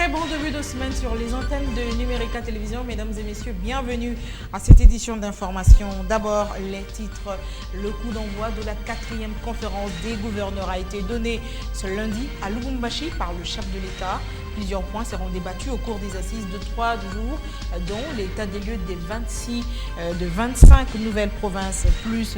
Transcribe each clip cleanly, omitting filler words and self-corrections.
Très bon début de semaine sur les antennes de Numérica Télévision. Mesdames et messieurs, bienvenue à cette édition d'information. D'abord, les titres. Le coup d'envoi de la 4e conférence des gouverneurs a été donné ce lundi à Lubumbashi par le chef de l'État. Plusieurs points seront débattus au cours des assises de 3 jours, dont l'état des lieux des 25 nouvelles provinces, plus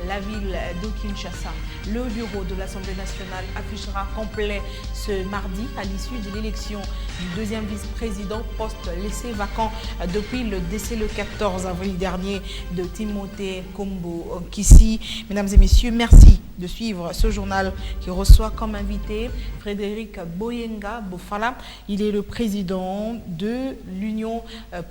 la ville de Kinshasa. Le bureau de l'Assemblée nationale affichera complet ce mardi à l'issue de l'élection du deuxième vice-président, poste laissé vacant depuis le décès le 14 avril dernier de Timothée Kombo Kissi. Mesdames et messieurs, merci de suivre ce journal qui reçoit comme invité Frédéric Boyenga Bofala. Il est le président de l'Union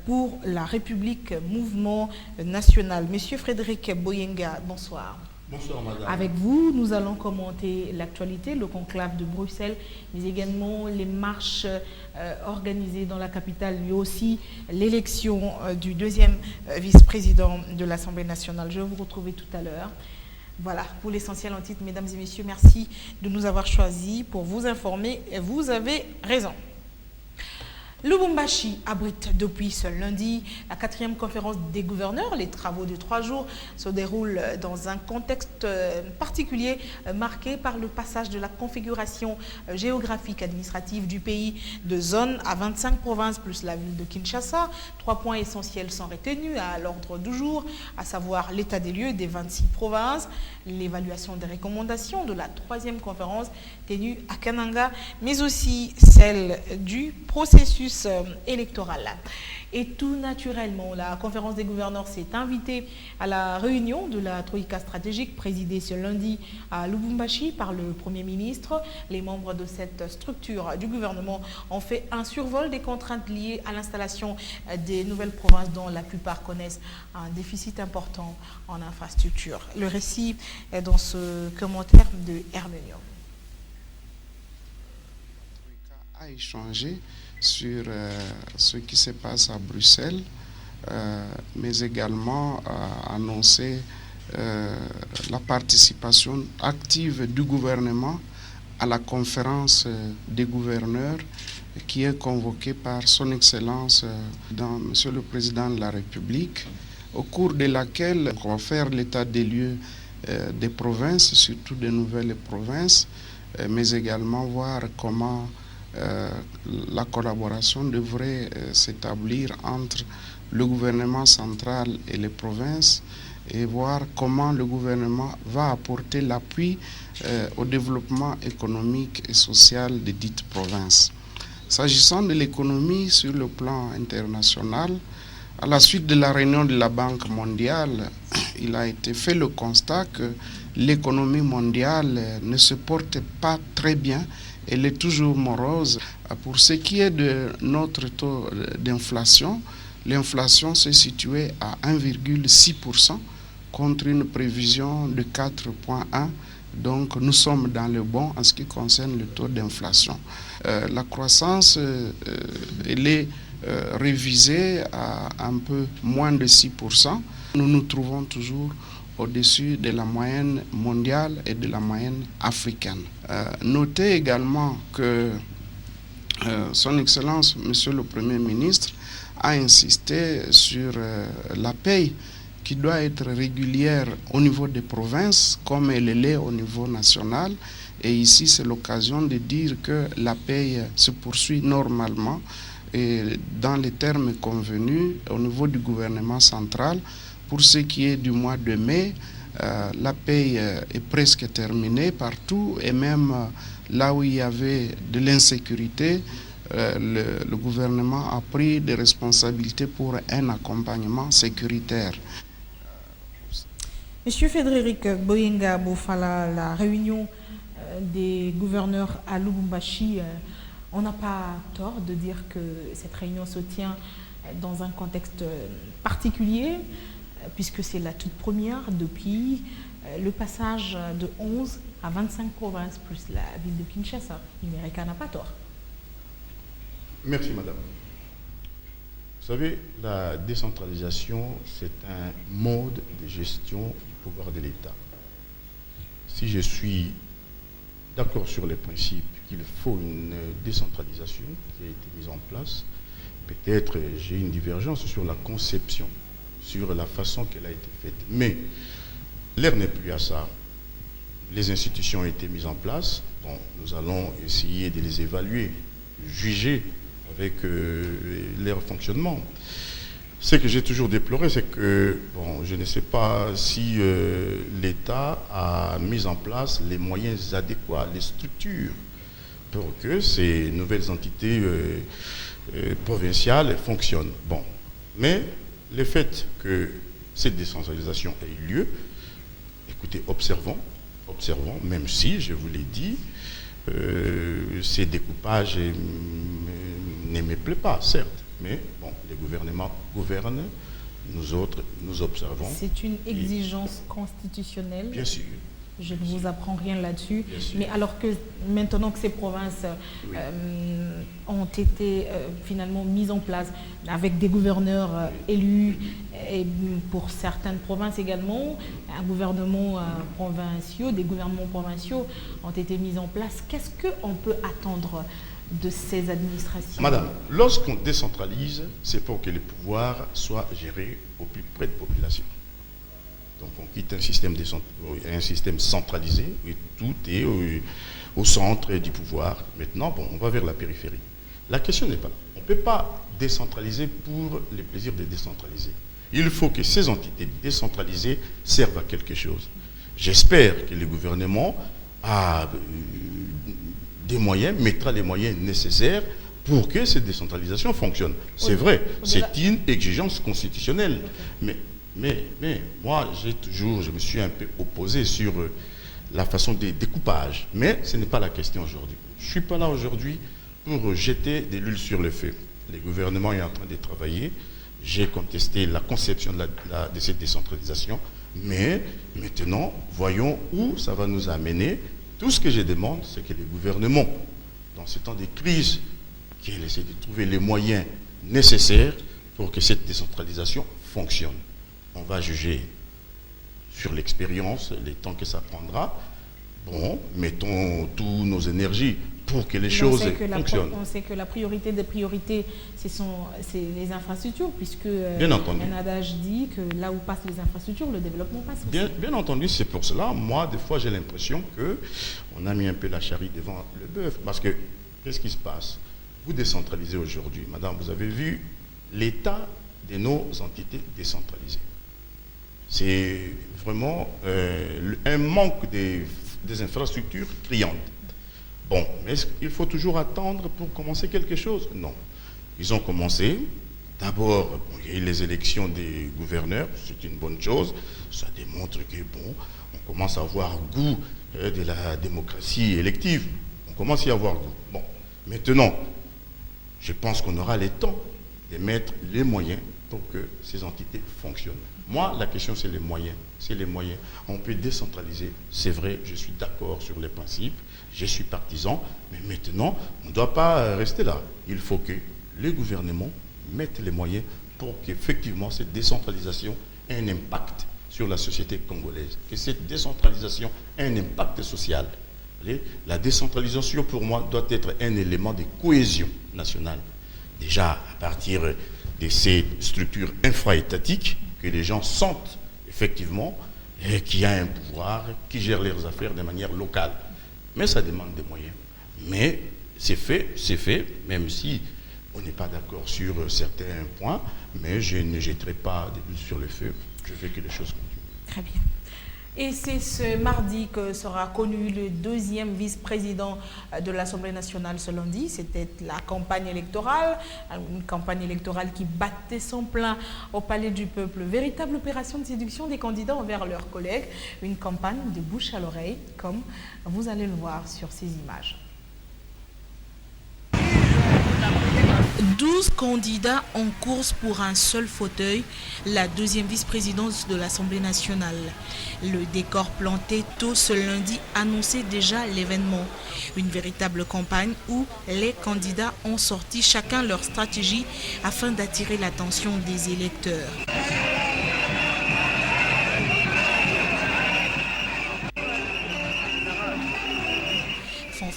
pour la République Mouvement National. Monsieur Frédéric Boyenga, bonsoir. Bonsoir madame. Avec vous, nous allons commenter l'actualité, le conclave de Bruxelles, mais également les marches organisées dans la capitale, mais aussi l'élection du deuxième vice-président de l'Assemblée nationale. Je vais vous retrouver tout à l'heure. Voilà, pour l'essentiel en titre, mesdames et messieurs, merci de nous avoir choisis pour vous informer. Vous avez raison. Lubumbashi abrite depuis ce lundi la 4e conférence des gouverneurs. Les travaux de 3 jours se déroulent dans un contexte particulier marqué par le passage de la configuration géographique administrative du pays de zone à 25 provinces plus la ville de Kinshasa. 3 points essentiels sont retenus à l'ordre du jour, à savoir l'état des lieux des 26 provinces, l'évaluation des recommandations de la 3e conférence tenue à Kananga, mais aussi celle du processus électoral. Et tout naturellement, la conférence des gouverneurs s'est invitée à la réunion de la Troïka stratégique présidée ce lundi à Lubumbashi par le Premier ministre. Les membres de cette structure du gouvernement ont fait un survol des contraintes liées à l'installation des nouvelles provinces dont la plupart connaissent un déficit important en infrastructure. Le récit est dans ce commentaire de Herménium. A échangé sur ce qui se passe à Bruxelles, mais également annoncer la participation active du gouvernement à la conférence des gouverneurs qui est convoquée par son Excellence Monsieur le Président de la République, au cours de laquelle on va faire l'état des lieux des provinces, surtout des nouvelles provinces, mais également voir comment la collaboration devrait s'établir entre le gouvernement central et les provinces et voir comment le gouvernement va apporter l'appui au développement économique et social des dites provinces. S'agissant de l'économie sur le plan international, à la suite de la réunion de la Banque mondiale, il a été fait le constat que l'économie mondiale ne se porte pas très bien. Elle est toujours morose. Pour ce qui est de notre taux d'inflation, l'inflation s'est située à 1,6% contre une prévision de 4,1%. Donc nous sommes dans le bon en ce qui concerne le taux d'inflation. La croissance, elle est révisée à un peu moins de 6%. Nous nous trouvons toujours au-dessus de la moyenne mondiale et de la moyenne africaine. Notez également que son Excellence, Monsieur le Premier ministre, a insisté sur la paye qui doit être régulière au niveau des provinces comme elle l'est au niveau national. Et ici, c'est l'occasion de dire que la paye se poursuit normalement et dans les termes convenus au niveau du gouvernement central. Pour ce qui est du mois de mai, la paye est presque terminée partout et même là où il y avait de l'insécurité, le gouvernement a pris des responsabilités pour un accompagnement sécuritaire. Monsieur Frédéric Boyenga Bofala, la réunion des gouverneurs à Lubumbashi, on n'a pas tort de dire que cette réunion se tient dans un contexte particulier, puisque c'est la toute première depuis le passage de 11 à 25 provinces, plus la ville de Kinshasa. Numérica n'a pas tort. Merci madame. Vous savez, la décentralisation, c'est un mode de gestion du pouvoir de l'État. Si je suis d'accord sur les principes qu'il faut une décentralisation qui a été mise en place. Peut-être j'ai une divergence sur la conception, sur la façon qu'elle a été faite. Mais l'heure n'est plus à ça. Les institutions ont été mises en place. Bon, nous allons essayer de les évaluer, juger avec leur fonctionnement. Ce que j'ai toujours déploré, c'est que, bon, je ne sais pas si l'État a mis en place les moyens adéquats, les structures, pour que ces nouvelles entités provinciales fonctionnent. Bon, mais le fait que cette décentralisation ait eu lieu, écoutez, observons, même si, je vous l'ai dit, ces découpages ne me plaisent pas, certes, mais bon, les gouvernements gouvernent, nous autres, nous observons. C'est une exigence constitutionnelle. Bien sûr. Je ne vous apprends rien là-dessus. Mais alors que maintenant que ces provinces ont été finalement mises en place avec des gouverneurs élus, et pour certaines provinces également, des gouvernements provinciaux ont été mis en place. Qu'est-ce qu'on peut attendre de ces administrations? Madame, lorsqu'on décentralise, c'est pour que les pouvoirs soient gérés au plus près de la population. Donc on quitte un système centralisé et tout est au centre du pouvoir. Maintenant, bon, on va vers la périphérie. La question n'est pas là. On ne peut pas décentraliser pour le plaisir de décentraliser. Il faut que ces entités décentralisées servent à quelque chose. J'espère que le gouvernement a des moyens, mettra les moyens nécessaires pour que cette décentralisation fonctionne. C'est vrai, c'est une exigence constitutionnelle. Mais moi, je me suis un peu opposé sur la façon des découpages. Mais ce n'est pas la question aujourd'hui. Je ne suis pas là aujourd'hui pour jeter de l'huile sur le feu. Le gouvernement est en train de travailler. J'ai contesté la conception de cette décentralisation. Mais maintenant, voyons où ça va nous amener. Tout ce que je demande, c'est que le gouvernement, dans ce temps de crise, qu'il essaie de trouver les moyens nécessaires pour que cette décentralisation fonctionne. On va juger sur l'expérience, les temps que ça prendra. Bon, mettons toutes nos énergies pour que les choses fonctionnent. On sait que la priorité des priorités, c'est les infrastructures, puisque un adage dit que là où passent les infrastructures, le développement passe aussi. Bien entendu, c'est pour cela. Moi, des fois, j'ai l'impression qu'on a mis un peu la charrue devant le bœuf. Parce que, qu'est-ce qui se passe? Vous décentralisez aujourd'hui. Madame, vous avez vu l'état de nos entités décentralisées. C'est vraiment un manque des infrastructures criantes. Bon, mais il faut toujours attendre pour commencer quelque chose? Non. Ils ont commencé. D'abord, il y a eu les élections des gouverneurs. C'est une bonne chose. Ça démontre que, bon, on commence à avoir goût de la démocratie élective. On commence à y avoir goût. Bon, maintenant, je pense qu'on aura le temps de mettre les moyens pour que ces entités fonctionnent. Moi, la question, c'est les moyens. C'est les moyens. On peut décentraliser. C'est vrai, je suis d'accord sur les principes. Je suis partisan. Mais maintenant, on ne doit pas rester là. Il faut que les gouvernements mettent les moyens pour qu'effectivement, cette décentralisation ait un impact sur la société congolaise. Que cette décentralisation ait un impact social. La décentralisation, pour moi, doit être un élément de cohésion nationale. Déjà, à partir de ces structures infra-étatiques, que les gens sentent effectivement qu'il y a un pouvoir qui gère leurs affaires de manière locale. Mais ça demande des moyens. Mais c'est fait, même si on n'est pas d'accord sur certains points, mais je ne jetterai pas de l'huile sur le feu. Je veux que les choses continuent. Très bien. Et c'est ce mardi que sera connu le deuxième vice-président de l'Assemblée nationale ce lundi. C'était la campagne électorale, une campagne électorale qui battait son plein au Palais du Peuple. Véritable opération de séduction des candidats envers leurs collègues. Une campagne de bouche à l'oreille, comme vous allez le voir sur ces images. 12 candidats en course pour un seul fauteuil, la deuxième vice-présidence de l'Assemblée nationale. Le décor planté tôt ce lundi annonçait déjà l'événement. Une véritable campagne où les candidats ont sorti chacun leur stratégie afin d'attirer l'attention des électeurs.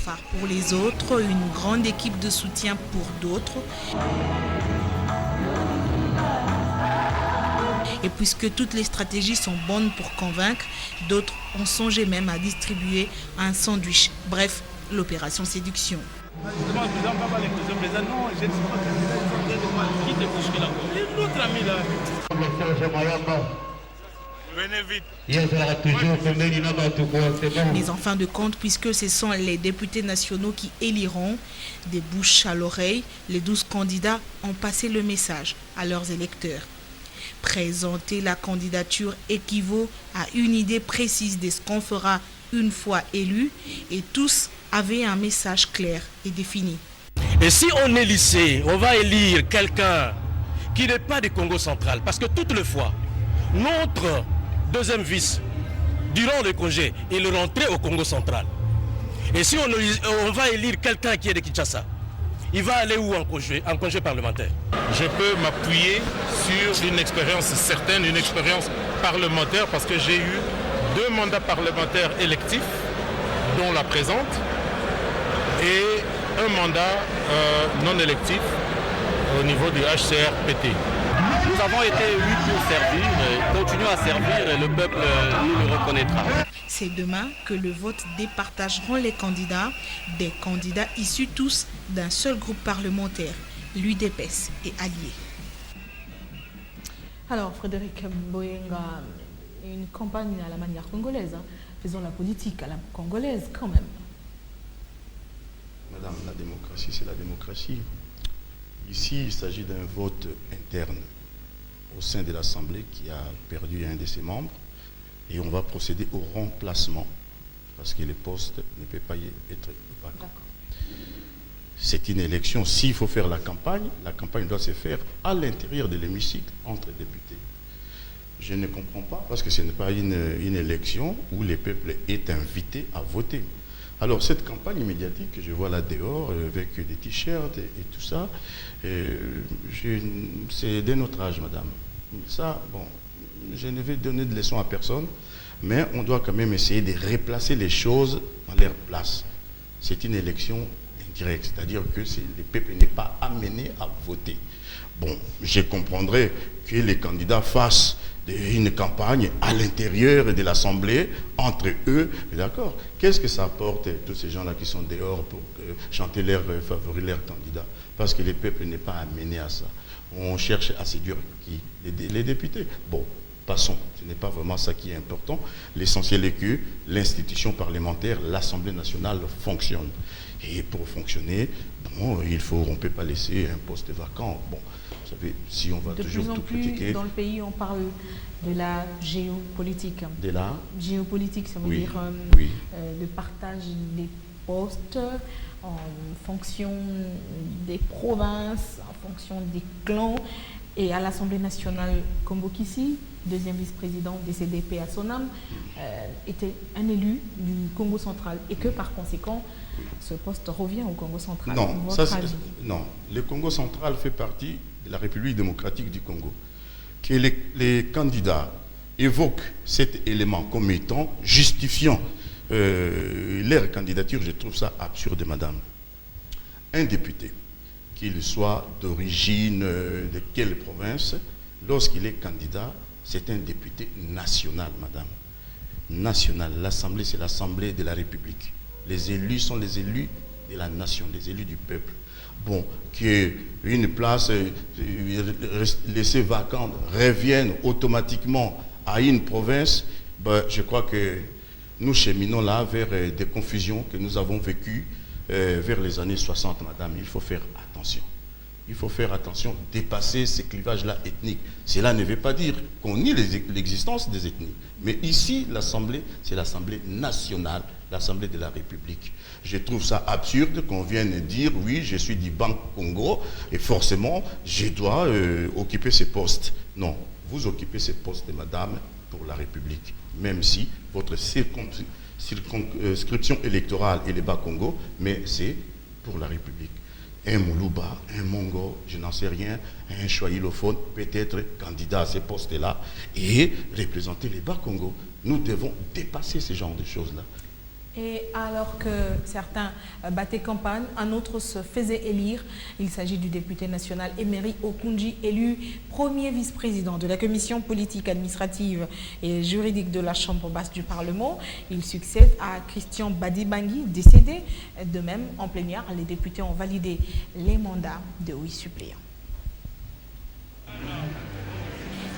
fanfare pour les autres, une grande équipe de soutien pour d'autres. Et puisque toutes les stratégies sont bonnes pour convaincre, d'autres ont songé même à distribuer un sandwich. Bref, l'opération séduction. Mais en fin de compte, puisque ce sont les députés nationaux qui éliront, des bouches à l'oreille, les 12 candidats ont passé le message à leurs électeurs. Présenter la candidature équivaut à une idée précise de ce qu'on fera une fois élu, et tous avaient un message clair et défini. Et si on est lycée, on va élire quelqu'un qui n'est pas du Congo central, parce que toutes les fois, notre deuxième vice, durant le congé, il est rentré au Congo central. Et si on va élire quelqu'un qui est de Kinshasa, il va aller où en congé parlementaire? Je peux m'appuyer sur une expérience certaine, une expérience parlementaire, parce que j'ai eu 2 mandats parlementaires électifs, dont la présente, et un mandat non électif au niveau du HCR-PT. Nous avons été élus pour servir, continuons à servir et le peuple nous le reconnaîtra. C'est demain que le vote départageront les candidats, des candidats issus tous d'un seul groupe parlementaire, l'UDPS et alliés. Alors Frédéric Boyenga, une campagne à la manière congolaise, faisons la politique à la congolaise quand même. Madame, la démocratie, c'est la démocratie. Ici, il s'agit d'un vote interne au sein de l'Assemblée qui a perdu un de ses membres, et on va procéder au remplacement parce que le poste ne peut pas être vacant. C'est une élection. S'il faut faire la campagne doit se faire à l'intérieur de l'hémicycle entre députés. Je ne comprends pas, parce que ce n'est pas une élection où le peuple est invité à voter. Alors cette campagne médiatique que je vois là dehors, avec des t-shirts et tout ça, c'est de notre âge, madame. Ça, bon, je ne vais donner de leçons à personne, mais on doit quand même essayer de replacer les choses dans leur place. C'est une élection indirecte, c'est-à-dire que le peuple n'est pas amené à voter. Bon, je comprendrais que les candidats fassent une campagne à l'intérieur de l'Assemblée, entre eux, d'accord. Qu'est-ce que ça apporte, tous ces gens-là qui sont dehors pour chanter leurs favoris, leurs candidats? Parce que le peuple n'est pas amené à ça. On cherche à séduire qui? Les députés. Bon, passons, ce n'est pas vraiment ça qui est important. L'essentiel est que l'institution parlementaire, l'Assemblée nationale fonctionne. Et pour fonctionner, bon, on ne peut pas laisser un poste vacant. Bon, vous savez, si on va toujours tout critiquer... Dans le pays, on parle de la géopolitique. De la géopolitique, ça veut dire le partage des postes en fonction des provinces, en fonction des clans. Et à l'Assemblée nationale, Kombo Kissi, deuxième vice-président des CDP à son âme, était un élu du Congo central, et que par conséquent, ce poste revient au Congo central. Non, le Congo central fait partie de la République démocratique du Congo. Que les candidats évoquent cet élément comme étant justifiant leur candidature, je trouve ça absurde, madame. Un député, qu'il soit d'origine de quelle province, lorsqu'il est candidat, c'est un député national, madame. National. L'Assemblée, c'est l'Assemblée de la République. Les élus sont les élus de la nation, les élus du peuple. Bon, qu'une place laissée vacante revienne automatiquement à une province, ben, je crois que nous cheminons là vers des confusions que nous avons vécues vers les années 60, madame. Il faut faire attention. Il faut faire attention, dépasser ces clivages-là ethniques. Cela ne veut pas dire qu'on nie l'existence des ethnies. Mais ici, l'Assemblée, c'est l'Assemblée nationale, l'Assemblée de la République. Je trouve ça absurde qu'on vienne dire, oui, je suis du Banque Congo, et forcément, je dois occuper ces postes. Non, vous occupez ces postes, madame, pour la République. Même si votre circonscription électorale est le Bas-Congo, mais c'est pour la République. Un Moulouba, un Mongo, je n'en sais rien, un Chouaïlophone peut être candidat à ces postes-là et représenter les Bas-Congo. Nous devons dépasser ce genre de choses-là. Et alors que certains battaient campagne, un autre se faisait élire. Il s'agit du député national Emery Okunji, élu premier vice-président de la commission politique, administrative et juridique de la Chambre basse du Parlement. Il succède à Christian Badibangui, décédé. De même, en plénière, les députés ont validé les mandats de 8 suppléants.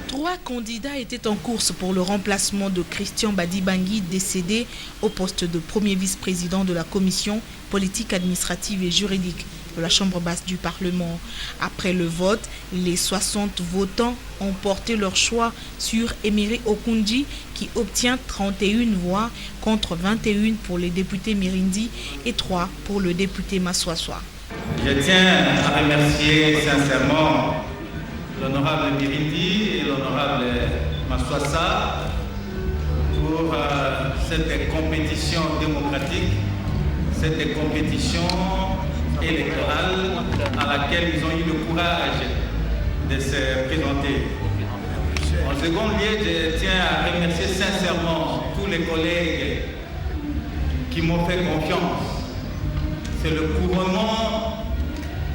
3 candidats étaient en course pour le remplacement de Christian Badibangui, décédé au poste de premier vice-président de la commission politique, administrative et juridique de la Chambre basse du Parlement. Après le vote, les 60 votants ont porté leur choix sur Emery Okunji, qui obtient 31 voix contre 21 pour le député Mirindi et 3 pour le député Massoassoa. Je tiens à remercier sincèrement l'honorable Mirindi et l'honorable Massoassoa pour cette compétition démocratique, cette compétition électorale à laquelle ils ont eu le courage de se présenter. En second lieu, je tiens à remercier sincèrement tous les collègues qui m'ont fait confiance. C'est le couronnement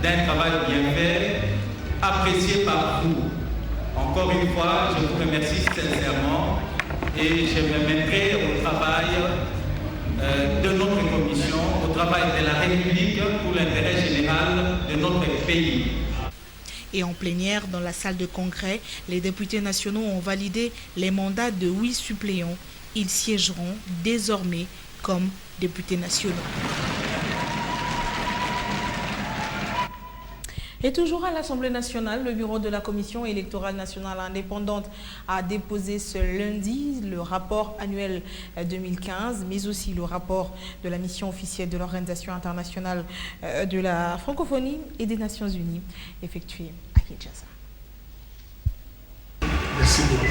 d'un travail bien fait, apprécié par vous. Encore une fois, je vous remercie sincèrement et je me mettrai au travail de notre commission, au travail de la République pour l'intérêt général de notre pays. Et en plénière, dans la salle de congrès, les députés nationaux ont validé les mandats de 8 suppléants. Ils siégeront désormais comme députés nationaux. Et toujours à l'Assemblée nationale, le bureau de la Commission électorale nationale indépendante a déposé ce lundi le rapport annuel 2015, mais aussi le rapport de la mission officielle de l'Organisation internationale de la francophonie et des Nations unies, effectué à Kinshasa. Merci beaucoup.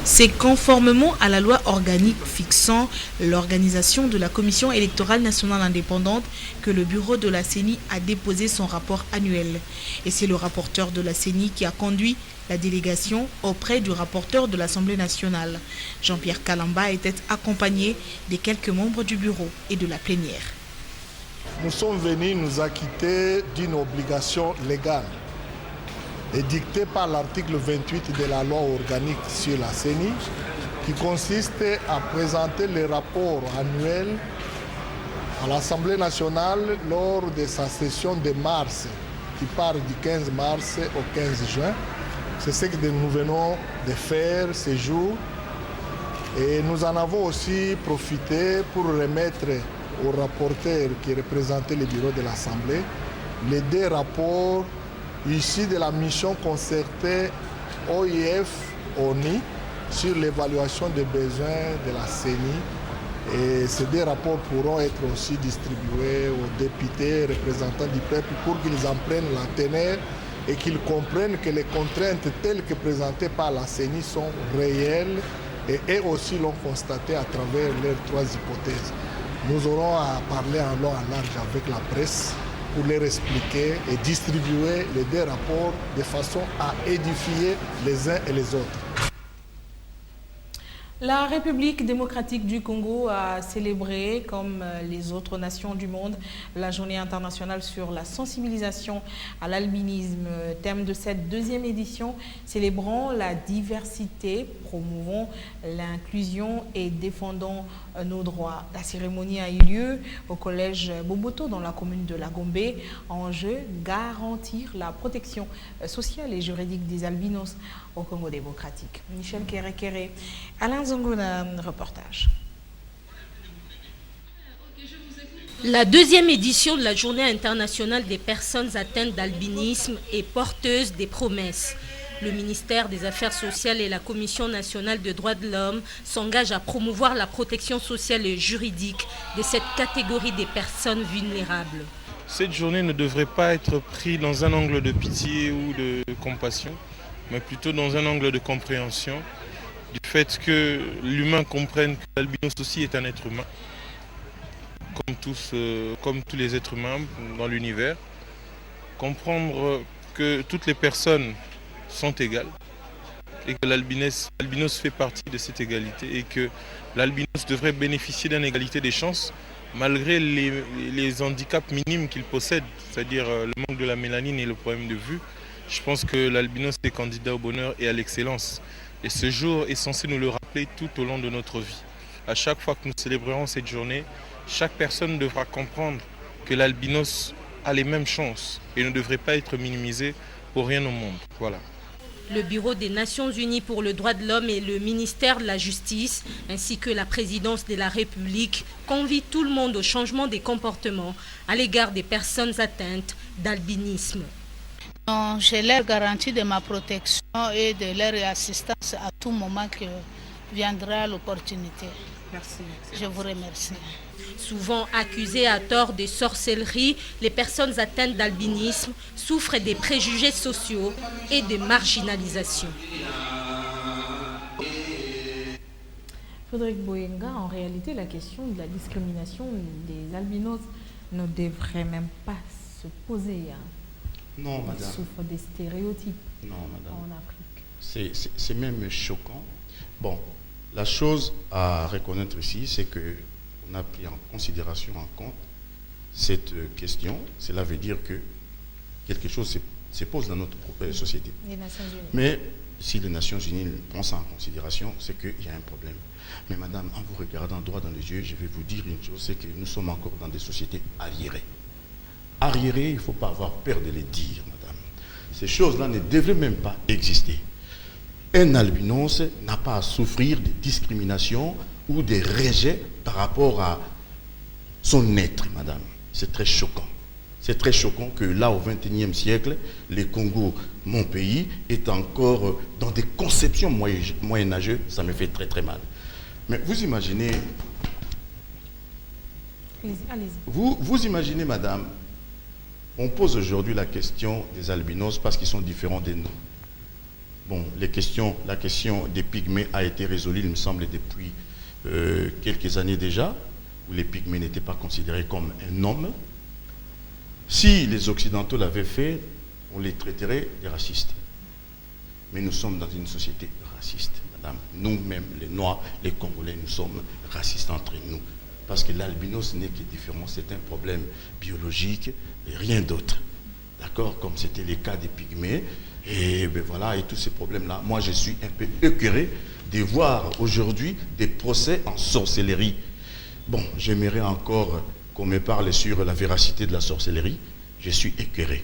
C'est conformément à la loi organique fixant l'organisation de la Commission électorale nationale indépendante que le bureau de la CENI a déposé son rapport annuel. Et c'est le rapporteur de la CENI qui a conduit la délégation auprès du rapporteur de l'Assemblée nationale. Jean-Pierre Kalamba était accompagné des quelques membres du bureau et de la plénière. Nous sommes venus nous acquitter d'une obligation légale est dicté par l'article 28 de la loi organique sur la CENI, qui consiste à présenter les rapports annuels à l'Assemblée nationale lors de sa session de mars, qui part du 15 mars au 15 juin. C'est ce que nous venons de faire ces jours. Et nous en avons aussi profité pour remettre au rapporteur qui représentait le bureau de l'Assemblée les 2 rapports issus de la mission concertée OIF-ONI sur l'évaluation des besoins de la CENI. Et ces 2 rapports pourront être aussi distribués aux députés représentants du peuple pour qu'ils en prennent la teneur et qu'ils comprennent que les contraintes telles que présentées par la CENI sont réelles et eux aussi l'ont constaté à travers leurs 3 hypothèses. Nous aurons à parler en long et en large avec la presse pour leur expliquer et distribuer les 2 rapports de façon à édifier les uns et les autres. La République démocratique du Congo a célébré, comme les autres nations du monde, la journée internationale sur la sensibilisation à l'albinisme. Thème de cette 2e édition, célébrons la diversité, promouvons l'inclusion et défendons nos droits. La cérémonie a eu lieu au collège Boboto dans la commune de Lagombe. Enjeu, garantir la protection sociale et juridique des albinos au Congo démocratique. Michel Kere, Alain Zongona, reportage. La 2e édition de la Journée internationale des personnes atteintes d'albinisme est porteuse des promesses. Le ministère des Affaires sociales et la Commission nationale des droits de l'homme s'engagent à promouvoir la protection sociale et juridique de cette catégorie des personnes vulnérables. Cette journée ne devrait pas être prise dans un angle de pitié ou de compassion, mais plutôt dans un angle de compréhension du fait que l'humain comprenne que l'albinos aussi est un être humain, comme tous les êtres humains dans l'univers. Comprendre que toutes les personnes sont égales et que l'albinos fait partie de cette égalité et que l'albinos devrait bénéficier d'une égalité des chances malgré les handicaps minimes qu'il possède, c'est-à-dire le manque de la mélanine et le problème de vue. Je pense que l'albinos est candidat au bonheur et à l'excellence. Et ce jour est censé nous le rappeler tout au long de notre vie. À chaque fois que nous célébrerons cette journée, chaque personne devra comprendre que l'albinos a les mêmes chances et ne devrait pas être minimisé pour rien au monde. Voilà. Le Bureau des Nations Unies pour le droit de l'homme et le ministère de la Justice, ainsi que la présidence de la République, convient tout le monde au changement des comportements à l'égard des personnes atteintes d'albinisme. Je leur garantis de ma protection et de leur assistance à tout moment que viendra l'opportunité. Merci. Je vous remercie. Souvent accusées à tort de sorcellerie, les personnes atteintes d'albinisme souffrent des préjugés sociaux et de marginalisation. Frédéric Boyenga, en réalité, la question de la discrimination des albinos ne devrait même pas se poser. Non, madame. Ils souffrent des stéréotypes en Afrique. C'est même choquant. Bon, la chose à reconnaître ici, c'est qu'on a pris en considération, en compte, cette question. Cela veut dire que quelque chose se pose dans notre société. Les Nations Unies. Mais si les Nations Unies prennent ça en considération, c'est qu'il y a un problème. Mais madame, en vous regardant droit dans les yeux, je vais vous dire une chose, c'est que nous sommes encore dans des sociétés arriérées. Arriérées, il ne faut pas avoir peur de les dire, madame. Ces choses-là ne devraient même pas exister. Un albinos n'a pas à souffrir de discrimination ou de rejet par rapport à son être, madame. C'est très choquant. C'est très choquant que là, au XXIe siècle, le Congo, mon pays, est encore dans des conceptions moyenâgeuses. Ça me fait très très mal. Mais vous imaginez... Allez-y. Vous imaginez, madame, on pose aujourd'hui la question des albinos parce qu'ils sont différents de nous. Bon, la question des pygmées a été résolue, il me semble, depuis quelques années déjà, où les pygmées n'étaient pas considérés comme un homme. Si les Occidentaux l'avaient fait, on les traiterait des racistes. Mais nous sommes dans une société raciste, madame. Nous-mêmes, les Noirs, les Congolais, nous sommes racistes entre nous. Parce que l'albinos n'est que différent, c'est un problème biologique et rien d'autre. D'accord? Comme c'était le cas des pygmées. Et ben voilà, et tous ces problèmes-là. Moi, je suis un peu écœuré de voir aujourd'hui des procès en sorcellerie. Bon, j'aimerais encore qu'on me parle sur la véracité de la sorcellerie. Je suis écœuré.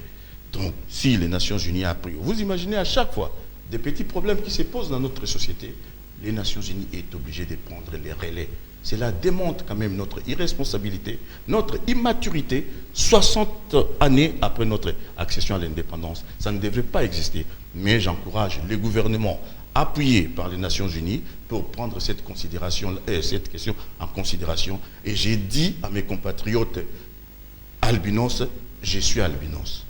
Donc, si les Nations Unies a pris... Vous imaginez à chaque fois des petits problèmes qui se posent dans notre société, les Nations Unies sont obligées de prendre les relais. Cela démontre quand même notre irresponsabilité, notre immaturité, 60 années après notre accession à l'indépendance. Ça ne devrait pas exister. Mais j'encourage les gouvernements appuyés par les Nations Unies pour prendre cette question en considération. Et j'ai dit à mes compatriotes albinos, je suis albinos.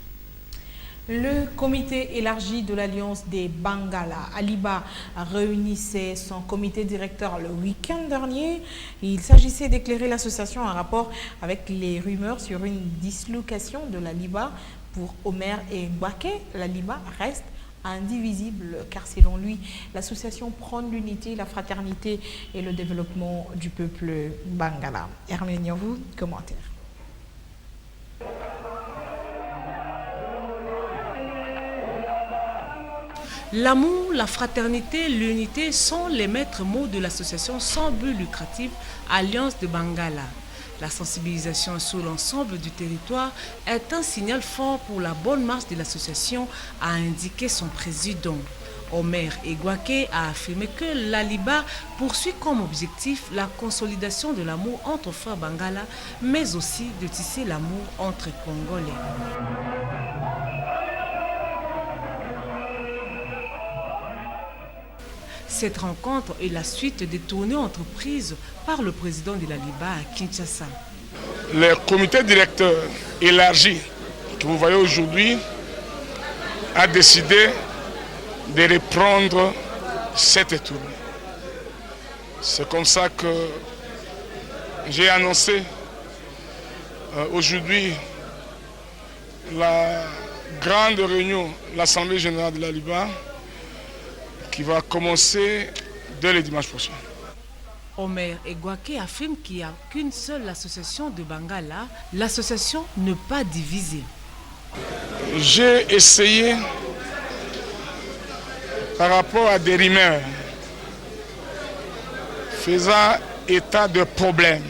Le comité élargi de l'Alliance des Bangala, Aliba, réunissait son comité directeur le week-end dernier. Il s'agissait d'éclairer l'association en rapport avec les rumeurs sur une dislocation de l'Aliba. Pour Omer et Ngwake, l'Aliba reste indivisible car selon lui, l'association prône l'unité, la fraternité et le développement du peuple Bangala. Hermé Niovou, commentaire. L'amour, la fraternité, l'unité sont les maîtres mots de l'association sans but lucratif Alliance de Bangala. La sensibilisation sur l'ensemble du territoire est un signal fort pour la bonne marche de l'association, a indiqué son président. Omer Ngwake a affirmé que l'Aliba poursuit comme objectif la consolidation de l'amour entre frères Bangala, mais aussi de tisser l'amour entre Congolais. Cette rencontre est la suite des tournées entreprises par le président de l'Aliba à Kinshasa. Le comité directeur élargi que vous voyez aujourd'hui a décidé de reprendre cette tournée. C'est comme ça que j'ai annoncé aujourd'hui la grande réunion, l'Assemblée générale de l'Aliba, qui va commencer dès le dimanche prochain. Omer Egwake affirme qu'il n'y a qu'une seule association de Bangala, l'association Ne Pas Diviser. J'ai essayé, par rapport à des rumeurs faisant état de problèmes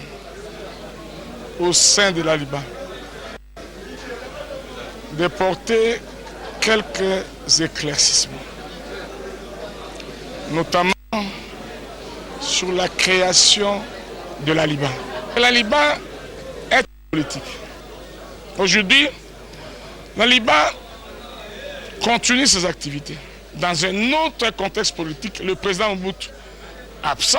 au sein de la Liban, de porter quelques éclaircissements, notamment sur la création de la Liban. La Liban est politique. Aujourd'hui, la Liban continue ses activités. Dans un autre contexte politique, le président Mobutu absent,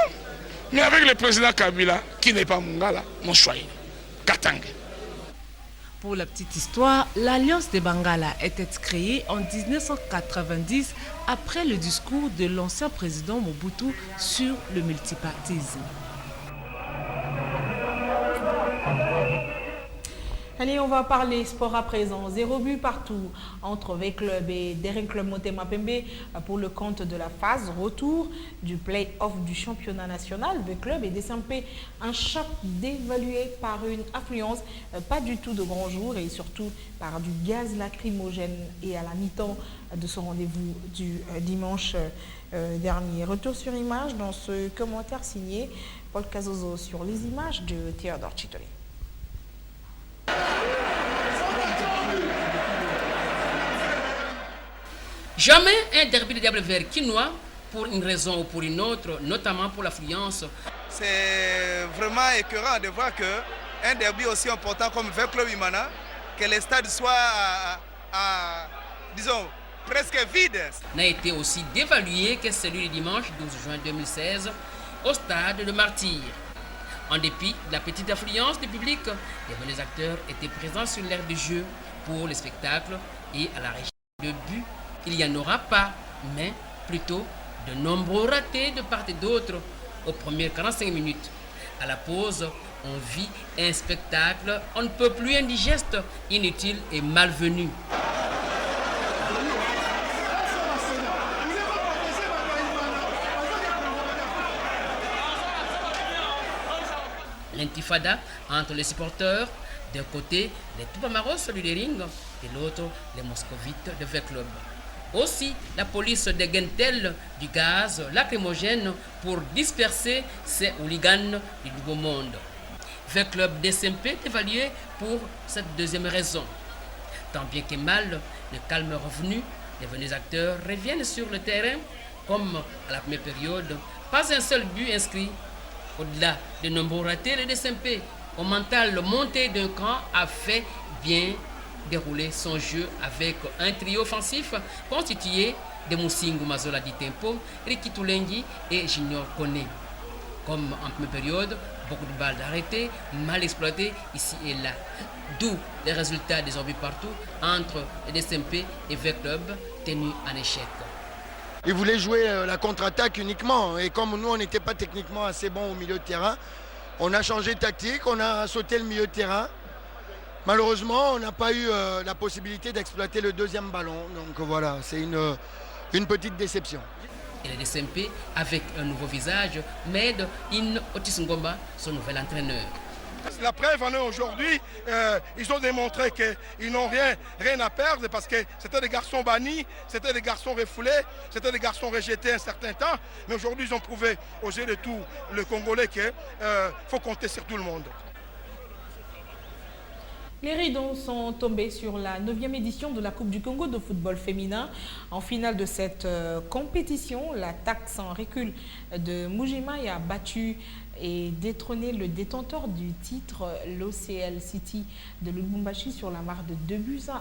mais avec le président Kabila, qui n'est pas Mongala, mon choix, Katanga. Pour la petite histoire, l'Alliance des Bangala était créée en 1990 après le discours de l'ancien président Mobutu sur le multipartisme. Allez, on va parler sport à présent. 0 but partout entre V-Club et Daring Club Motema Pembe pour le compte de la phase retour du play-off du championnat national. V-Club et DSMP, un choc dévalué par une affluence pas du tout de grand jour et surtout par du gaz lacrymogène. Et à la mi-temps de ce rendez-vous du dimanche dernier. Retour sur image dans ce commentaire signé Paul Cazozo sur les images de Théodore Chitoli. Jamais un derby de Diable Vert quinois pour une raison ou pour une autre, notamment pour l'affluence. C'est vraiment écœurant de voir qu'un derby aussi important comme V-Club Imana, que les stades soient disons, presque vides. N'a été aussi dévalué que celui du dimanche 12 juin 2016 au stade de Martyr. En dépit de la petite affluence du public, les acteurs étaient présents sur l'aire de jeu pour le spectacle et à la recherche de but. Il n'y en aura pas, mais plutôt de nombreux ratés de part et d'autre aux premières 45 minutes. À la pause, on vit un spectacle on ne peut plus indigeste, inutile et malvenu. L'intifada entre les supporters, d'un côté les Tupamaros du ring, de l'autre les Moscovites de V-Club. Aussi, la police dégaine-t-elle du gaz lacrymogène pour disperser ces hooligans du Nouveau Monde. V-Club DSMP est évalué pour cette deuxième raison. Tant bien que mal, le calme revenu, les venus acteurs reviennent sur le terrain comme à la première période. Pas un seul but inscrit. Au-delà de nombreux ratés, le DSMP, au mental monté d'un cran, a fait bien dérouler son jeu avec un trio offensif constitué de Moussingu Mazola Di Tempo, Riki Toulengi et Junior Kone. Comme en première période, beaucoup de balles arrêtées, mal exploitées ici et là. D'où les résultats des buts partout entre le DSMP et V-Club tenus en échec. Ils voulaient jouer la contre-attaque uniquement et comme nous on n'était pas techniquement assez bon au milieu de terrain, on a changé de tactique, on a sauté le milieu de terrain. Malheureusement, on n'a pas eu la possibilité d'exploiter le deuxième ballon. Donc voilà, c'est une petite déception. Et le DSMP, avec un nouveau visage, m'aide In Otis Ngomba, son nouvel entraîneur. La preuve en est aujourd'hui, ils ont démontré qu'ils n'ont rien à perdre parce que c'était des garçons bannis, c'était des garçons refoulés, c'était des garçons rejetés un certain temps. Mais aujourd'hui, ils ont prouvé aux yeux de tout le Congolais qu'il faut compter sur tout le monde. Les rideaux sont tombés sur la 9e édition de la Coupe du Congo de football féminin. En finale de cette compétition, la TAC sans recul de Mujimai a battu et détrôné le détenteur du titre, l'OCL City de Lubumbashi, sur la marque de 2-1.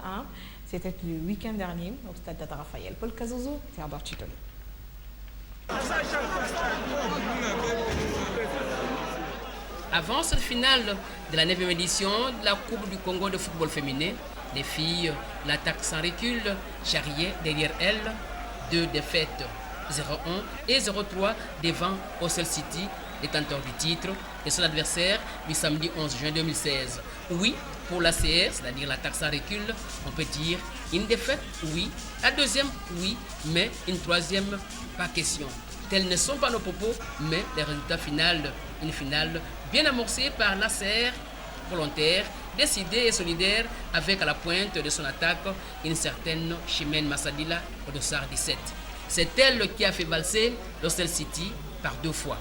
C'était le week-end dernier au stade Tata Raphaël. Paul Cazozo, Théodore Chitoli. Avant cette finale de la 9e édition de la Coupe du Congo de football féminin, les filles, l'attaque sans recul, charriaient derrière elles 2 défaites, 0-1 et 0-3 devant Ocel City, détenteur du titre, et son adversaire du samedi 11 juin 2016. Oui, pour l'ACR, c'est-à-dire l'attaque sans recul, on peut dire une défaite, oui. La deuxième, oui, mais une troisième, Pas question. Tels ne sont pas nos propos, mais les résultats finaux, une finale bien amorcée par l'ACR, volontaire, décidé et solidaire, avec à la pointe de son attaque une certaine Chimène Massadila au dossard 17. C'est elle qui a fait valser l'Ocel City par 2 fois.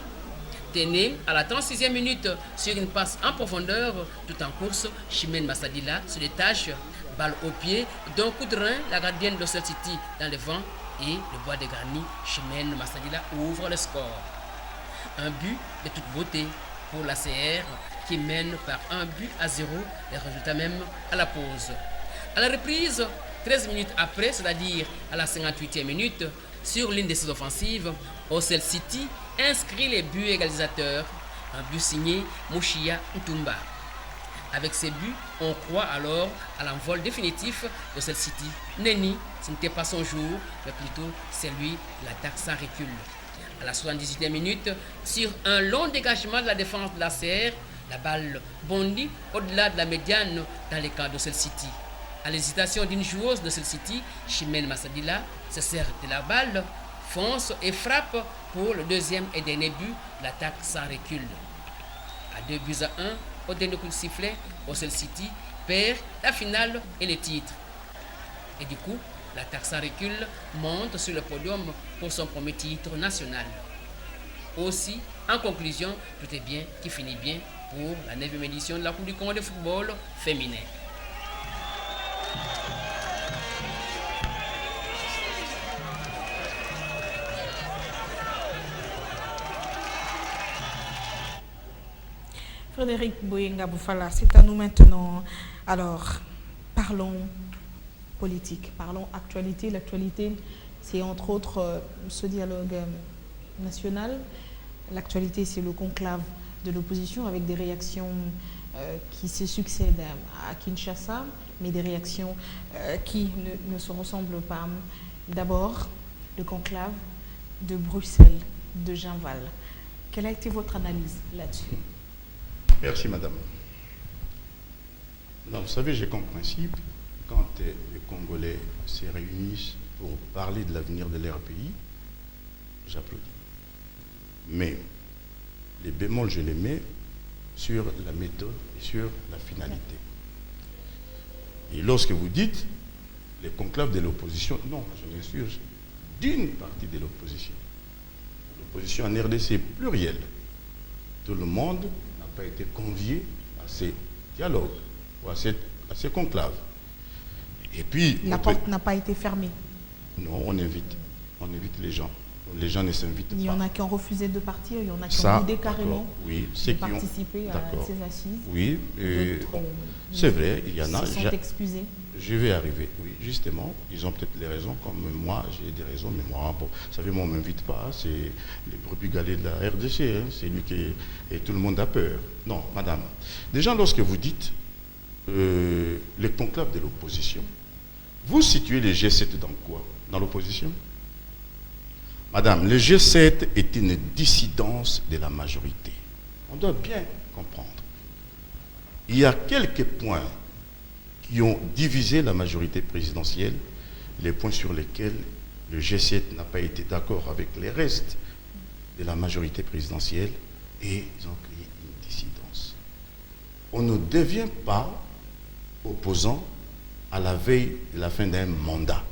Téné à la 36e minute sur une passe en profondeur, tout en course, Chimène Massadila se détache, balle au pied, d'un coup de rein, la gardienne de l'Ocel City dans le vent et le bois de garni, Chimène Massadila ouvre le score. Un but de toute beauté pour la CR qui mène par 1-0, les résultats même à la pause. À la reprise, 13 minutes après, c'est-à-dire à la 58e minute, sur l'une de ses offensives, Ocel City inscrit les buts égalisateurs, un but signé Mouchia Ntumba. Avec ces buts, on croit alors à l'envol définitif d'Ocel City. Nenni, ce n'était pas son jour, mais plutôt celui de l'attaque sans recul. À la 78e minute, sur un long dégagement de la défense de la CR, la balle bondit au-delà de la médiane dans les camps d'Ocel City. À l'hésitation d'une joueuse d'Ocel City, Chimène Massadila se sert de la balle, fonce et frappe pour le deuxième et dernier but de l'attaque sans recul. À 2-1, au dernier coup de sifflet, Ocel City perd la finale et le titre. Et du coup, l'attaque sans recul monte sur le podium pour son premier titre national. Aussi, en conclusion, tout est bien qui finit bien pour la 9e édition de la Coupe du Congo de football féminin. Frédéric Boyenga Boufala, c'est à nous maintenant. Alors, parlons politique, parlons actualité. L'actualité, c'est entre autres ce dialogue national. L'actualité, c'est le conclave de l'opposition avec des réactions qui se succèdent à Kinshasa, mais des réactions qui ne se ressemblent pas. D'abord, le conclave de Bruxelles, de Jean-Val. Quelle a été votre analyse là-dessus? Merci, madame. Non, vous savez, j'ai comme principe, quand les Congolais se réunissent pour parler de l'avenir de leur pays, j'applaudis. Mais les bémols, je les mets sur la méthode et sur la finalité. Et lorsque vous dites les conclaves de l'opposition, non, je m'insurge d'une partie de l'opposition. L'opposition en RDC est plurielle. Tout le monde n'a pas été convié à ces dialogues ou à ces conclaves. Et puis, la porte n'a pas été fermée. Non, on invite les gens. Les gens ne s'invitent pas. Il y en a qui ont refusé de partir, il y en a qui ont l'idée carrément de participer à ces assises. Oui, c'est vrai, il y en a. Ils se sont excusés. Je vais arriver, oui, justement. Ils ont peut-être les raisons, comme moi, j'ai des raisons, mais moi, bon, vous savez, moi, on ne m'invite pas, c'est les brebis galets de la RDC, hein, c'est lui qui et tout le monde a peur. Non, madame. Déjà, lorsque vous dites les conclaves de l'opposition, vous situez les G7 dans quoi? Dans l'opposition? Madame, le G7 est une dissidence de la majorité. On doit bien comprendre. Il y a quelques points qui ont divisé la majorité présidentielle, les points sur lesquels le G7 n'a pas été d'accord avec les restes de la majorité présidentielle et ils ont créé une dissidence. On ne devient pas opposant à la veille de la fin d'un mandat.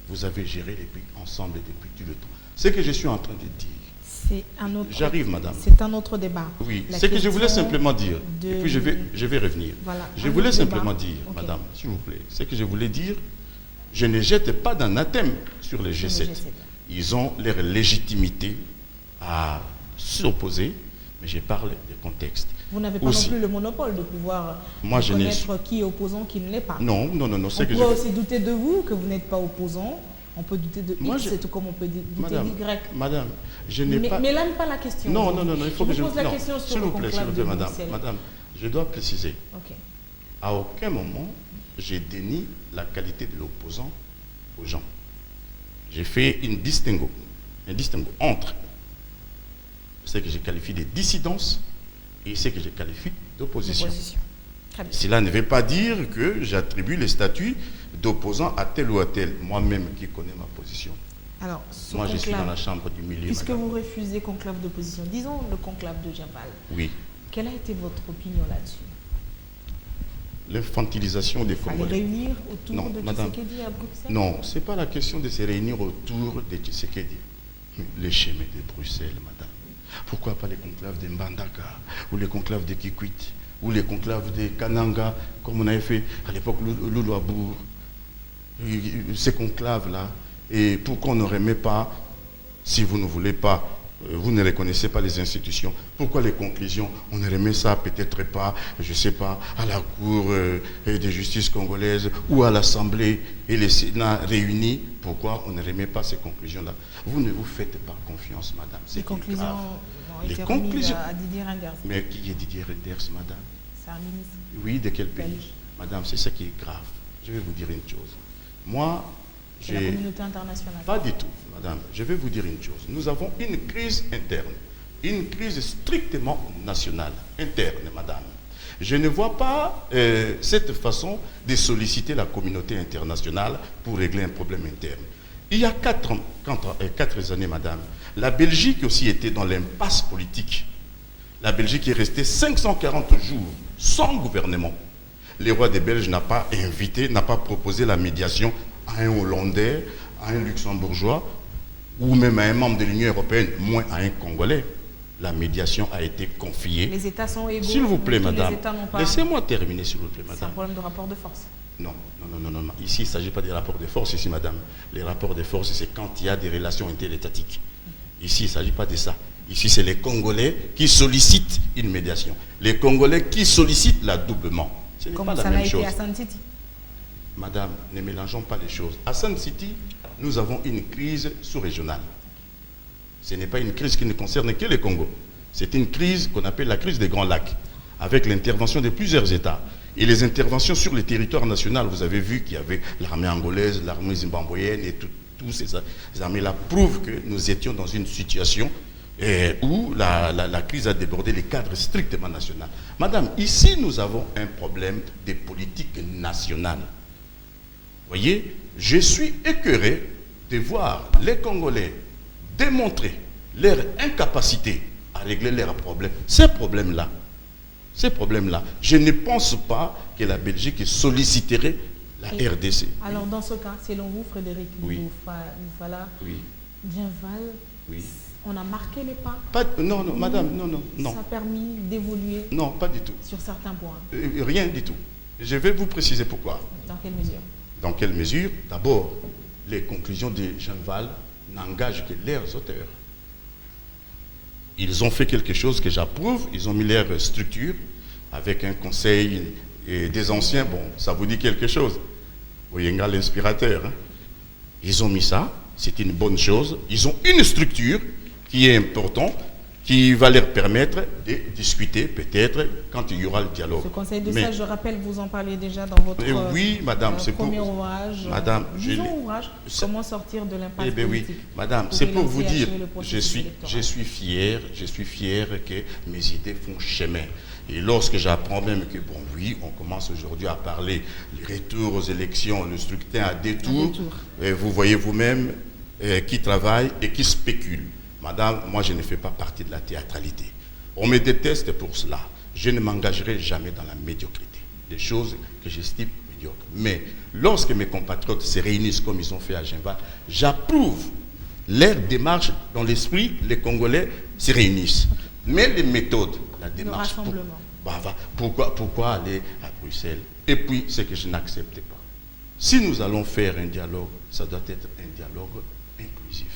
Vous avez géré les pays ensemble depuis tout le temps. Ce que je suis en train de dire. C'est un autre. J'arrive, madame. C'est un autre débat. Oui, c'est que je voulais simplement dire. Et puis je vais revenir. Voilà, je voulais simplement dire, madame, s'il vous plaît, ce que je voulais dire, je ne jette pas d'anathème sur les G7. Ils ont leur légitimité à s'opposer, mais je parle des contextes. Vous n'avez pas non plus le monopole de pouvoir connaître qui est opposant, qui ne l'est pas. Non. On peut aussi douter de vous, que vous n'êtes pas opposant. On peut douter de X, c'est tout comme on peut douter d'Y. Madame, je n'ai pas... Mais là n'est pas la question. Non, il faut que je... pose la question sur le conclave de Bruxelles. Madame, je dois préciser. Okay. À aucun moment, j'ai dénié la qualité de l'opposant aux gens. J'ai fait un distinguo entre ce que je qualifie de dissidence et ce que je qualifie d'opposition. Cela ne veut pas dire que j'attribue le statut d'opposant à tel ou à tel. Moi-même qui connais ma position. Alors, moi, je suis dans la chambre du milieu. Puisque madame. vous refusez conclave d'opposition, disons le conclave de Djambal. Oui. Quelle a été votre opinion là-dessus? L'infantilisation des Congolais. Fallait réunir autour de madame. Tshisekedi à Bruxelles? Non, ce n'est pas la question de se réunir autour de Tshisekedi. Les chemins de Bruxelles, madame. Pourquoi pas les conclaves de Mbandaka, ou les conclaves de Kikwit, ou les conclaves de Kananga, comme on avait fait à l'époque Loulouabourg. Ces conclaves-là. Et pourquoi on ne remet pas, si vous ne voulez pas, vous ne reconnaissez pas les institutions, pourquoi les conclusions, on ne remet ça peut-être pas, je ne sais pas, à la Cour de justice congolaise ou à l'Assemblée et les Sénats réunis, pourquoi on ne remet pas ces conclusions-là? Vous ne vous faites pas confiance, madame. Les conclusions ont été remises à Didier Reynders. Mais qui est Didier Reynders, madame? C'est un ministre. Oui, de quel pays? Belge. Madame, c'est ça qui est grave. Je vais vous dire une chose. Moi, la communauté internationale. Pas du tout, madame. Je vais vous dire une chose. Nous avons une crise interne, une crise strictement nationale, interne, madame. Je ne vois pas cette façon de solliciter la communauté internationale pour régler un problème interne. Il y a 4 années, madame, la Belgique aussi était dans l'impasse politique. La Belgique est restée 540 jours sans gouvernement. Le roi des Belges n'a pas invité, n'a pas proposé la médiation à un Hollandais, à un Luxembourgeois, ou même à un membre de l'Union européenne, moins à un Congolais. La médiation a été confiée. Les États sont égaux. S'il vous plaît, madame. Pas... Laissez-moi terminer, s'il vous plaît, madame. C'est un problème de rapport de force. Non. Ici, il ne s'agit pas des rapports de force, ici, madame. Les rapports de force, c'est quand il y a des relations interétatiques. Ici, il ne s'agit pas de ça. Ici, c'est les Congolais qui sollicitent une médiation. Les Congolais qui sollicitent l'adoublement. Ce n'est pas la même chose. Comme ça l'a été à Sun City. Madame, ne mélangeons pas les choses. À Sun City, nous avons une crise sous-régionale. Ce n'est pas une crise qui ne concerne que le Congo. C'est une crise qu'on appelle la crise des Grands Lacs, avec l'intervention de plusieurs États. Et les interventions sur le territoire national, vous avez vu qu'il y avait l'armée angolaise, l'armée zimbabwéenne et tous ces armées-là prouvent que nous étions dans une situation où la crise a débordé les cadres strictement nationaux. Madame, ici nous avons un problème de politique nationale. Vous voyez, je suis écœuré de voir les Congolais démontrer leur incapacité à régler leurs problèmes. Ces problèmes-là, je ne pense pas que la Belgique solliciterait la RDC. Alors dans ce cas, selon vous, Frédéric Mufala, Djambal, on a marqué les pas? Non, madame, non. Ça a permis d'évoluer? Non, pas du tout. Sur certains points? Rien du tout. Je vais vous préciser pourquoi. Dans quelle mesure? Dans quelle mesure? D'abord, les conclusions de Djambal n'engagent que leurs auteurs. Ils ont fait quelque chose que j'approuve, ils ont mis leur structure avec un conseil des anciens, bon, ça vous dit quelque chose. Oyenga l'inspirateur. Hein? Ils ont mis ça, c'est une bonne chose. Ils ont une structure qui est importante, qui va leur permettre de discuter peut-être quand il y aura le dialogue. Ce conseil de ça, je rappelle, vous en parliez déjà dans votre oui, madame, premier ouvrage. Madame, ouvrage, comment sortir de l'impasse politique. Oui, madame, c'est pour vous dire, je suis fier que mes idées font chemin. Et lorsque j'apprends même que, bon, oui, on commence aujourd'hui à parler les retours aux élections, le scrutin à deux tours, vous voyez vous-même qui travaille et qui spécule. Madame, moi je ne fais pas partie de la théâtralité. On me déteste pour cela. Je ne m'engagerai jamais dans la médiocrité. Des choses que j'estime médiocres. Mais lorsque mes compatriotes se réunissent comme ils ont fait à Djambal, j'approuve leur démarche dans l'esprit, les Congolais se réunissent. Mais les méthodes, la démarche, pourquoi aller à Bruxelles? Et puis, ce que je n'accepte pas. Si nous allons faire un dialogue, ça doit être un dialogue inclusif.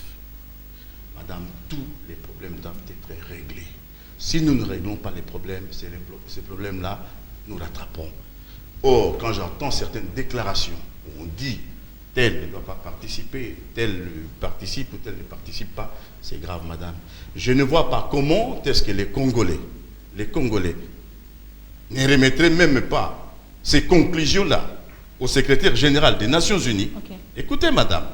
Madame, tous les problèmes doivent être réglés. Si nous ne réglons pas les problèmes, ces problèmes-là, nous rattraperons. Or, quand j'entends certaines déclarations où on dit tel ne doit pas participer, tel participe ou tel ne participe pas, c'est grave, madame. Je ne vois pas comment est-ce que les Congolais ne remettraient même pas ces conclusions-là au secrétaire général des Nations Unies. Écoutez, madame,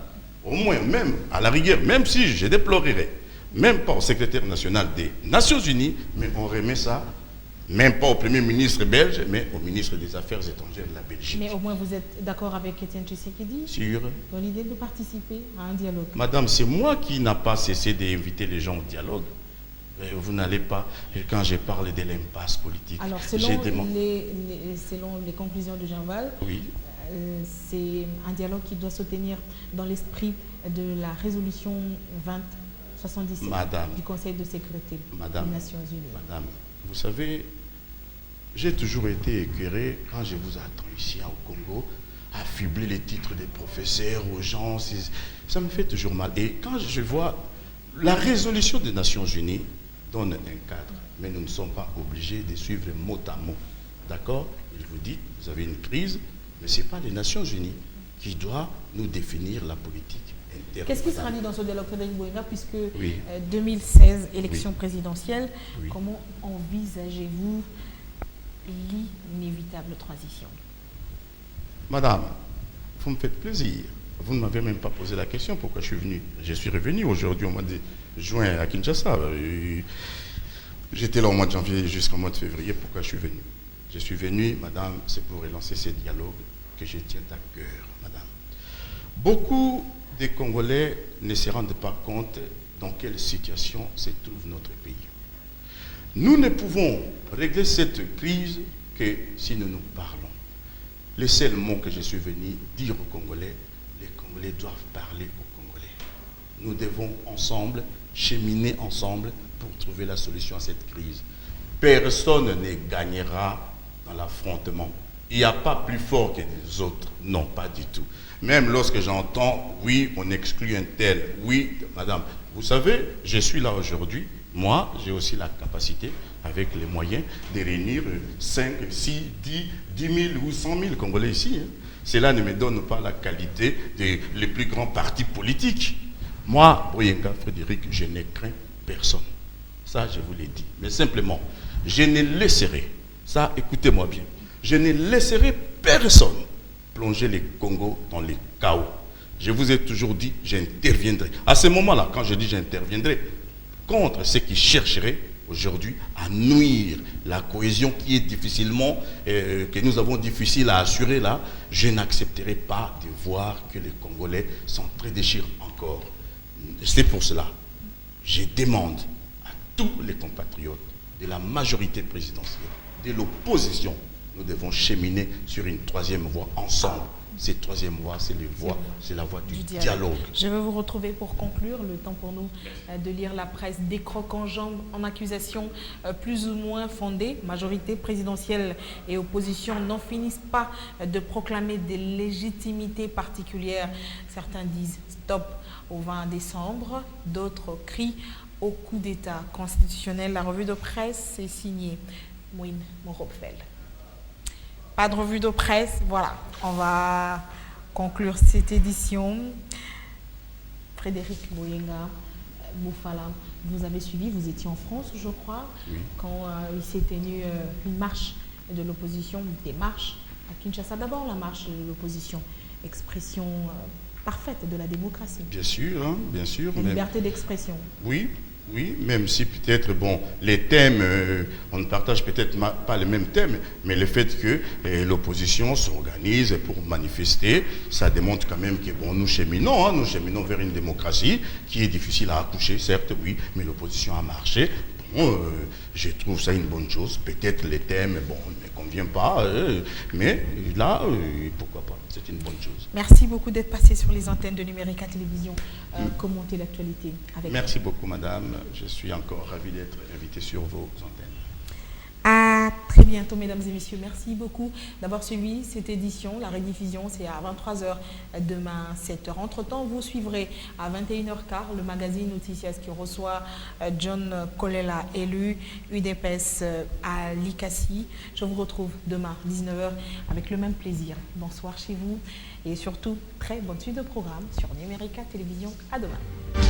au moins, même à la rigueur, même si je déplorerais, même pas au secrétaire national des Nations Unies, mais on remet ça Même pas au Premier ministre belge, mais au ministre des Affaires étrangères de la Belgique. Mais au moins vous êtes d'accord avec Étienne Tshisekedi Sûr. dans l'idée de participer à un dialogue. Madame, c'est moi qui n'a pas cessé d'inviter les gens au dialogue. Vous n'allez pas, quand je parle de l'impasse politique. Alors, selon les conclusions de Jean Val, oui. C'est un dialogue qui doit se tenir dans l'esprit de la résolution 2077 du Conseil de sécurité des Nations Unies. Madame, vous savez, j'ai toujours été écœuré quand je vous attends ici au Congo, affubler les titres des professeurs aux gens, ça me fait toujours mal. Et quand je vois la résolution des Nations Unies donne un cadre, mais nous ne sommes pas obligés de suivre mot à mot. D'accord? Il vous dit, vous avez une crise, mais ce n'est pas les Nations Unies qui doivent nous définir la politique interne. Qu'est-ce qui sera dit dans ce dialogue, Frédéric Boyenga, puisque oui. 2016, élection présidentielle, oui. Comment envisagez-vous l'inévitable transition? Madame, vous me faites plaisir. Vous ne m'avez même pas posé la question pourquoi je suis venu. Je suis revenu aujourd'hui au mois de juin à Kinshasa. J'étais là au mois de janvier jusqu'au mois de février. Pourquoi je suis venu? Je suis venu, madame, c'est pour relancer ces dialogues que je tiens à cœur, madame. Beaucoup des Congolais ne se rendent pas compte dans quelle situation se trouve notre pays. Nous ne pouvons régler cette crise que si nous nous parlons. Le seul mot que je suis venu dire aux Congolais, les Congolais doivent parler aux Congolais. Nous devons ensemble, cheminer ensemble pour trouver la solution à cette crise. Personne ne gagnera dans l'affrontement. Il n'y a pas plus fort que les autres. Non, pas du tout. Même lorsque j'entends, oui, on exclut un tel, oui, madame, vous savez, je suis là aujourd'hui. Moi, j'ai aussi la capacité, avec les moyens, de réunir 5, 6, 10 000 ou 100 000 Congolais ici. Cela ne me donne pas la qualité des plus grands partis politiques. Moi, Boyenga Frédéric, je ne crains personne. Ça, je vous l'ai dit. Mais simplement, je ne laisserai, ça, écoutez-moi bien, je ne laisserai personne plonger les Congos dans les chaos. Je vous ai toujours dit, j'interviendrai. À ce moment-là, quand je dis j'interviendrai, contre ceux qui chercheraient aujourd'hui à nuire la cohésion qui est difficilement, que nous avons difficile à assurer là, je n'accepterai pas de voir que les Congolais s'entre-déchirent encore. C'est pour cela, je demande à tous les compatriotes de la majorité présidentielle, de l'opposition, nous devons cheminer sur une troisième voie ensemble. Cette troisième voie, c'est la voie du dialogue. Je vais vous retrouver pour conclure. Le temps pour nous de lire la presse. Des crocs en jambes en accusation plus ou moins fondées. Majorité présidentielle et opposition n'en finissent pas de proclamer des légitimités particulières. Certains disent stop au 20 décembre. D'autres crient au coup d'État constitutionnel. La revue de presse est signée Mouine Moropfel. Pas de revue de presse, voilà. On va conclure cette édition. Frédéric Boyenga, Moufala, vous avez suivi, vous étiez en France, je crois, oui. Quand il s'est tenu une marche de l'opposition, des marches à Kinshasa. D'abord la marche de l'opposition, expression parfaite de la démocratie. Bien sûr, hein, bien sûr. La liberté d'expression. Oui. Oui, même si peut-être, bon, les thèmes, on ne partage peut-être pas les mêmes thèmes, mais le fait que l'opposition s'organise pour manifester, ça démontre quand même que, bon, nous cheminons vers une démocratie qui est difficile à accoucher, certes, oui, mais l'opposition a marché. Bon, je trouve ça une bonne chose. Peut-être les thèmes, bon, ne conviennent pas, mais là, pourquoi pas, c'est une bonne chose. Merci beaucoup d'être passé sur les antennes de Numérica Télévision, commenter l'actualité avec Merci beaucoup, madame. Je suis encore ravi d'être invité sur vos antennes. À très bientôt, mesdames et messieurs. Merci beaucoup d'avoir suivi cette édition. La rediffusion, c'est à 23h demain, 7h. Entre-temps, vous suivrez à 21h15 le magazine Noticias qui reçoit John Kolela, élu UDPS à Likasi. Je vous retrouve demain, 19h, avec le même plaisir. Bonsoir chez vous et surtout, très bonne suite de programme sur Numérica Télévision. À demain.